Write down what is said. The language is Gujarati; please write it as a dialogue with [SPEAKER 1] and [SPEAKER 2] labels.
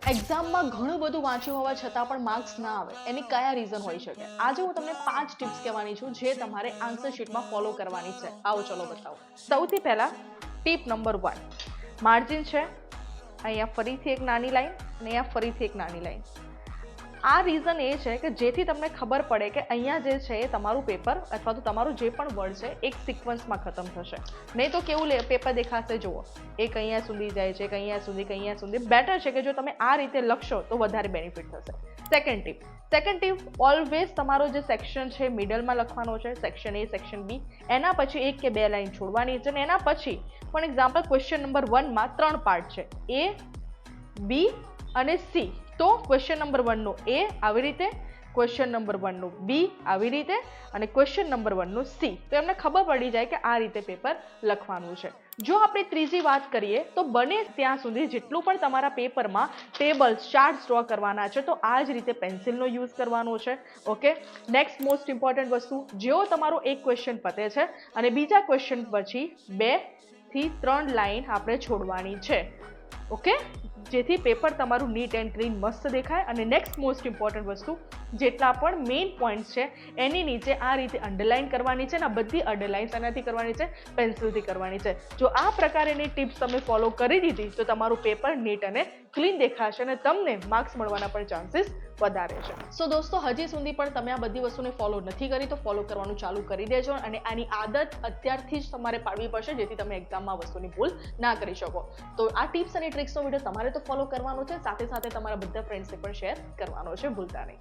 [SPEAKER 1] એક્ઝામમાં ઘણું બધું વાંચ્યું હોવા છતાં પણ માર્ક્સ ના આવે એની કયા રીઝન હોઈ શકે? આજે હું તમને 5 ટિપ્સ કહેવાની છું જે તમારે આન્સર શીટમાં ફોલો કરવાની છે. આવો ચલો બતાવો. સૌથી પહેલા ટીપ નંબર 1, માર્જિન છે. અહીંયા ફરીથી એક નાની લાઈન અને અહીંયા ફરીથી એક નાની લાઈન. આ રીઝન એ છે કે જેથી તમને ખબર પડે કે અહીંયા જે છે એ તમારું પેપર અથવા તો તમારું જે પણ વર્ડ છે એક સિક્વન્સમાં ખતમ થશે. નહીં તો કેવું પેપર દેખાશે જુઓ, એક અહીંયા સુધી જાય છે, એક અહીંયા સુધી, એક અહીંયા સુધી. બેટર છે કે જો તમે આ રીતે લખશો તો વધારે બેનિફિટ થશે. સેકન્ડ ટીપ, ઓલવેઝ તમારો જે સેક્શન છે મિડલમાં લખવાનો છે. સેક્શન એ, સેક્શન બી, એના પછી 1 કે 2 લાઈન છોડવાની છે. અને એના પછી ફોર એક્ઝામ્પલ ક્વેશ્ચન નંબર 1માં 3 પાર્ટ છે, એ, બી અને સી. તો ક્વેશ્ચન નંબર 1નો એ આવી રીતે, ક્વેશ્ચન નંબર 1નો બી આવી રીતે અને ક્વેશ્ચન નંબર 1નો સી. તો એમને ખબર પડી જાય કે આ રીતે પેપર લખવાનું છે. જો આપણે ત્રીજી વાત કરીએ તો બને ત્યાં સુધી જેટલું પણ તમારા પેપરમાં ટેબલ્સ, ચાર્ટ્સ ડ્રો કરવાના છે તો આ જ રીતે પેન્સિલનો યુઝ કરવાનો છે. ઓકે. નેક્સ્ટ મોસ્ટ ઇમ્પોર્ટન્ટ વસ્તુ, જેવો તમારો એક ક્વેશ્ચન પતે છે અને બીજા ક્વેશ્ચન પછી 2 થી 3 લાઈન આપણે છોડવાની છે. ઓકે, જેથી પેપર તમારું નીટ એન્ડ ક્લીન મસ્ત દેખાય. અને નેક્સ્ટ મોસ્ટ ઇમ્પોર્ટન્ટ વસ્તુ, જેટલા પણ મેઇન પોઈન્ટ્સ છે એની નીચે આ રીતે અંડરલાઇન કરવાની છે. અને આ બધી અંડરલાઇન્સ એનાથી કરવાની છે, પેન્સિલથી કરવાની છે. જો આ પ્રકારની ટિપ્સ તમે ફોલો કરી દીધી તો તમારું પેપર નીટ અને ક્લીન દેખાશે અને તમને માર્ક્સ મળવાના પણ ચાન્સીસ વધારે છે. સો દોસ્તો, હજી સુધી પણ તમે આ બધી વસ્તુને ફોલો નથી કરી તો ફોલો કરવાનું ચાલુ કરી દેજો. અને આની આદત અત્યારથી જ તમારે પાડવી પડશે જેથી તમે એક્ઝામમાં વસ્તુની ભૂલ ના કરી શકો. તો આ ટિપ્સ અને ટ્રિક્સનો વિડીયો તમારે તો ફોલો કરવાનો છે, સાથે સાથે તમારા બધા ફ્રેન્ડ્સને પણ શેર કરવાનો છે, ભૂલતા નહીં.